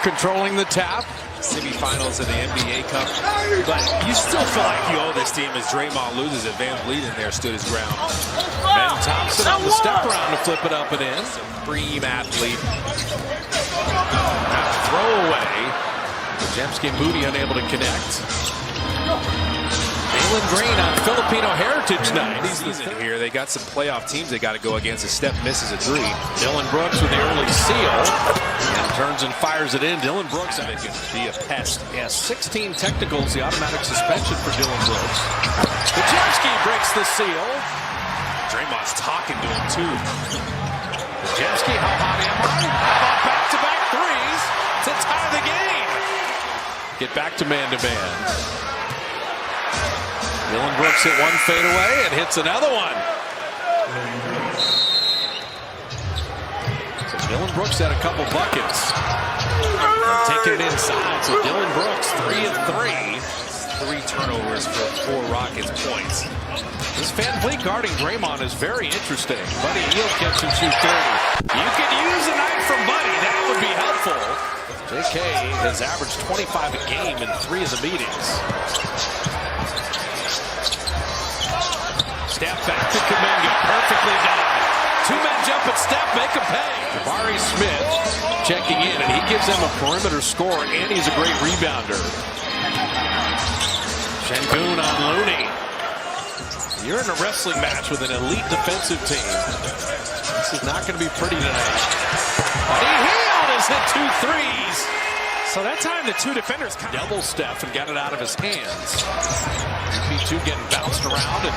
controlling the tap. Semifinals of the NBA Cup. But you still feel like you owe this team as Draymond loses it. Van Vliet in there stood his ground. Ben Thompson on the step around to flip it up and in. Supreme athlete. Throw away. Podziemski and Moody unable to connect. Jalen Green on Filipino Heritage Night. Season here, they got some playoff teams they got to go against. A step misses a three. Dylan Brooks with the early seal. And turns and fires it in. Dylan Brooks, They can be a pest. yeah, 16 technicals, the automatic suspension for Dylan Brooks. Podziemski breaks the seal. Draymond's talking to him too. Podziemski, how hot am I? How about back-to-back threes to tie the game? Get back to man-to-man. Dylan Brooks hit one fadeaway and hits another one. So Dylan Brooks had a couple buckets. Taking it inside. So Dylan Brooks, 3 of 3. 3 turnovers for 4 Rockets points. This Van Vliet guarding Draymond is very interesting. Buddy Hield catch and shoot 30. You could use a night from Buddy. That would be helpful. JK has averaged 25 a game in 3 of the meetings. Step back to Kuminga. Perfectly done. 2 men jump and step, make him pay. Jabari Smith checking in, and he gives them a perimeter score, and he's a great rebounder. Şengün on Looney. You're in a wrestling match with an elite defensive team. This is not going to be pretty tonight. Buddy Hield has hit 2 threes. So that time the 2 defenders Double step and got it out of his hands. P2 getting bounced around and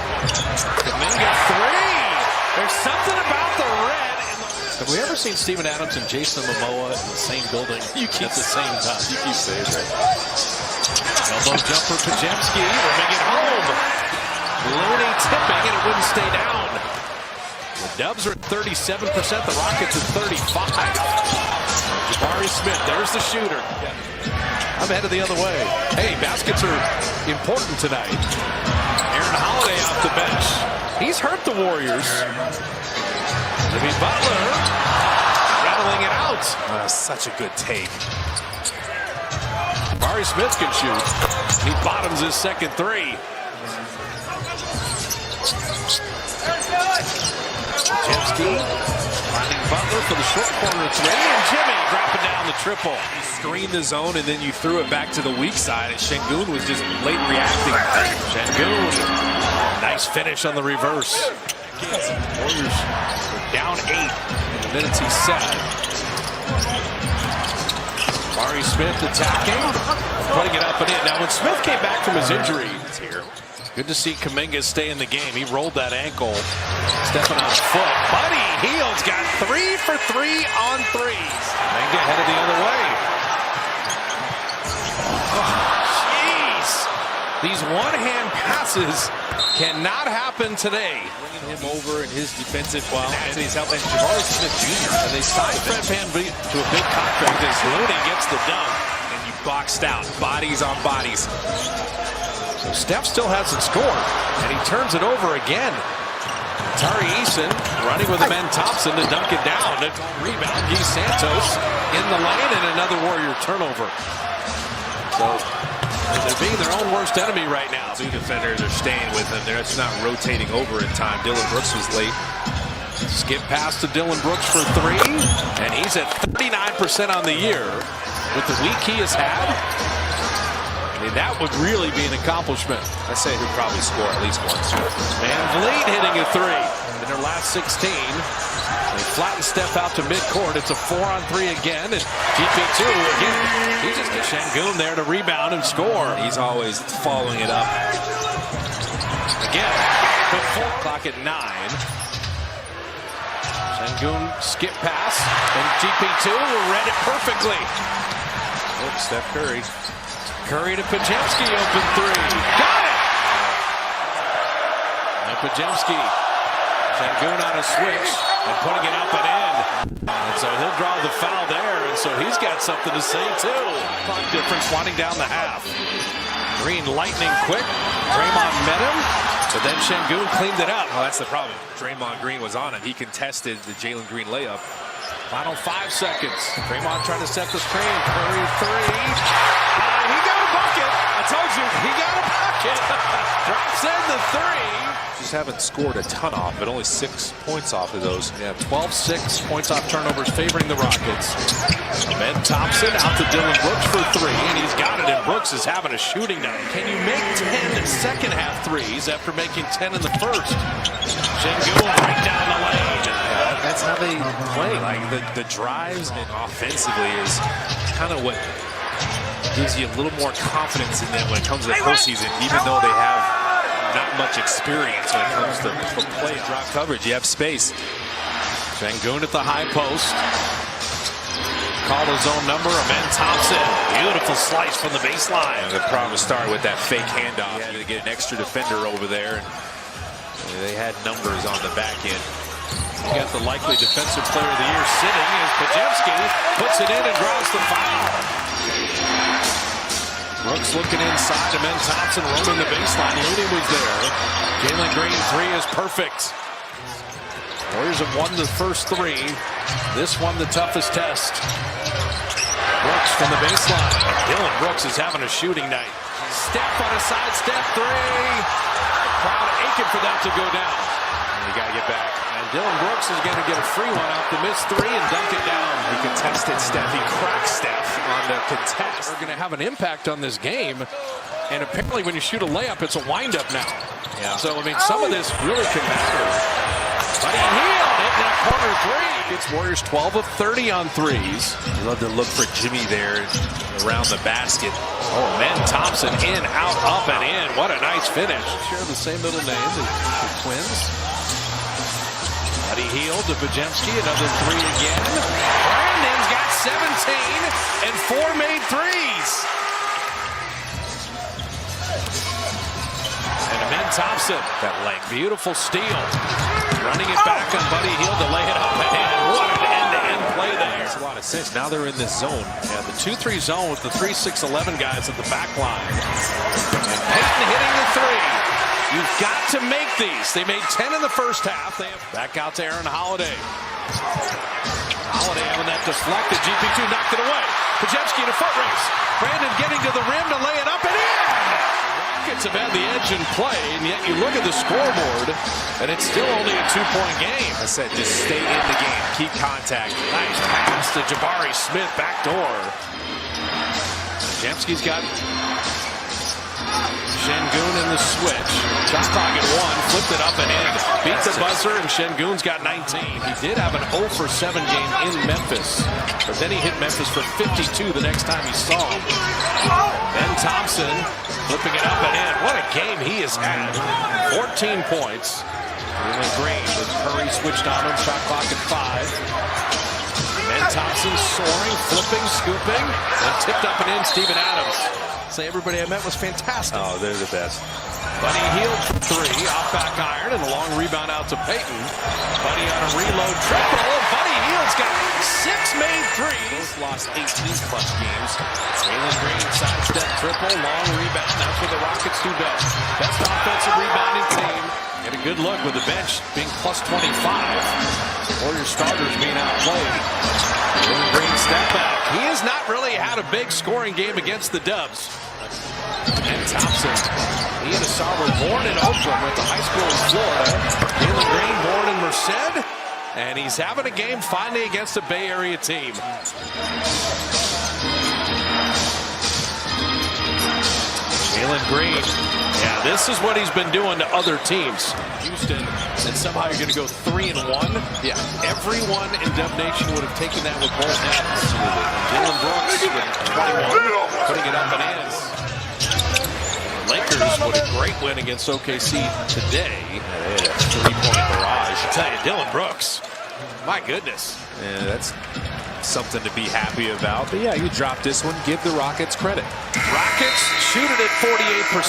Kuminga 3. There's something about the red. Have we ever seen Steven Adams and Jason Momoa in the same building at the same time? You keep saying that. Elbow jumper Podziemski, rimming it home. Looney tipping and it wouldn't stay down. The Dubs are at 37%, the Rockets at 35. Jabari Smith, there's the shooter. I'm headed the other way. Hey, baskets are important tonight. Aaron Holiday off the bench. He's hurt the Warriors. Jimmy Butler rattling it out. Such a good take. Jabari Smith can shoot. He bottoms his second 3. Podziemski finding Butler for the short corner 3, and Jimmy dropping down the triple. You screen the zone and then you threw it back to the weak side, and Şengün was just late reacting. Şengün, nice finish on the reverse. Warriors are down 8 in the minutes he set. Jabari Smith attacking, putting it up and in. Now when Smith came back from his injury, good to see Kuminga stay in the game. He rolled that ankle, stepping on foot. Buddy Hield's got 3 for 3 on threes. Kuminga headed the other way. Jeez. These one-hand passes cannot happen today. Bringing him over in his defensive and he's helping Jabari Smith Jr. And they signed Fred VanVleet to a big contract as Looney gets the dunk. And you boxed out. Bodies on bodies. So Steph still hasn't scored, and he turns it over again. Tari Eason running with him and Thompson to dunk it down. A rebound, Guy Santos in the lane, and another Warrior turnover. So they're being their own worst enemy right now. 2 defenders are staying with him. They're just not rotating over in time. Dylan Brooks was late. Skip pass to Dylan Brooks for 3, and he's at 39% on the year. With the week he has had, I mean, that would really be an accomplishment. I say he'll probably score at least once. Van Vliet hitting a 3 in their last 16. They flatten Steph out to midcourt. It's a 4-on-3 again, and GP2 again. He just gets Şengün there to rebound and score. He's always following it up. Again, put full clock at 9. Şengün skip pass, and GP2 read it perfectly. Oh, Steph Curry. Curry to Podziemski, open 3. Got it! And Podziemski, Şengün on a switch and putting it up and in. And so he'll draw the foul there, and so he's got something to say too. Clock difference winding down the half. Green lightning quick. Draymond met him, but then Şengün cleaned it up. Oh, that's the problem. Draymond Green was on it. He contested the Jalen Green layup. Final 5 seconds. Draymond trying to set the screen. Curry 3. He got a bucket. I told you, he got a bucket. Drops in the 3. Just haven't scored a ton off, but only 6 points off of those. Yeah, 12-6 points off turnovers favoring the Rockets. Ben Thompson out to Dylan Brooks for 3, and he's got it, and Brooks is having a shooting night. Can you make 10 second-half threes after making 10 in the first? Şengün right down the lane. That's how they play. Like the drives and offensively is kind of what gives you a little more confidence in them when it comes to the postseason, even though they have not much experience when it comes to play drop coverage. You have space. Şengün at the high post. Call his own number. Ben Thompson. Beautiful slice from the baseline. And the problem started with that fake handoff. You had to get an extra defender over there. And they had numbers on the back end. You got the likely defensive player of the year sitting as Podziemski puts it in and draws the foul. Brooks looking inside, and Ben Thompson roaming the baseline. Looney was there. Jalen Green 3 is perfect. Warriors have won the first 3. This one the toughest test. Brooks from the baseline. Dylan Brooks is having a shooting night. Step on a sidestep 3. Crowd aching for that to go down. And you got to get back. And Dylan Brooks is going to get a free one off the missed 3 and dunk it down. He contested Steph. He cracked Steph on the contest. They're going to have an impact on this game. And apparently when you shoot a layup, it's a windup now. Yeah. So, I mean, some of this really can matter. Buddy Hield hitting that corner 3. It's Warriors 12 of 30 on threes. Love to look for Jimmy there around the basket. Oh, Ben Thompson in, out, up, and in. What a nice finish. Share the same middle name, the twins. Buddy Hield to Podziemski, another 3 again. Brandon's got 17 and 4 made threes. And Ben Thompson, that length, beautiful steal. Running it back on Buddy Hield to lay it up and in. What an end-to-end play there. Makes a lot of sense. Now they're in this zone. Yeah, the 2-3 zone with the 3-6-11 guys at the back line. And Payton hitting the 3. You've got to make these. They made 10 in the first half. They have back out to Aaron Holiday. Holiday having that deflected. GP2 knocked it away. Podziemski in a foot race. Brandon getting to the rim to lay it up and in. Rockets have had the edge in play, and yet you look at the scoreboard, and it's still only a 2-point game. I said just stay in the game. Keep contact. Nice pass to Jabari Smith, back door. Podziemski's got Şengün in the switch. Shot clock at 1, flipped it up and in. Beat the buzzer, and Şengün's got 19. He did have an 0 for 7 game in Memphis, but then he hit Memphis for 52 the next time he saw him. Ben Thompson flipping it up and in. What a game he has had. 14 points. Jalen Green with Curry switched on him. Shot clock at 5. Ben Thompson soaring, flipping, scooping, and tipped up and in. Steven Adams. Say everybody I met was fantastic. Oh, they're the best. Buddy Hield for 3, off back iron, and a long rebound out to Payton. Buddy on a reload triple. Buddy Hield's got 6 made threes. Lost 18 clutch games. Jalen Green sidestep triple, long rebound. That's what the Rockets do best. Best offensive rebounding team. Get a good look with the bench being plus 25. Warriors starters being outplayed. Jalen Green step back. He has not really had a big scoring game against the Dubs. And Thompson, he and Assar were born in Oakland, went to high school in Florida. Jalen Green born in Merced, and he's having a game finally against a Bay Area team. Jalen Green, yeah, this is what he's been doing to other teams. Houston, and somehow you're going to go 3-1. Yeah, everyone in Dub Nation would have taken that with both hands. Dylan Brooks with 21, putting it up and in. Lakers with a great win against OKC today. Yeah, they had a 3-point barrage. I tell you, Dylan Brooks, my goodness. Yeah, that's something to be happy about. But yeah, you drop this one, give the Rockets credit. Rockets shoot it at 48%.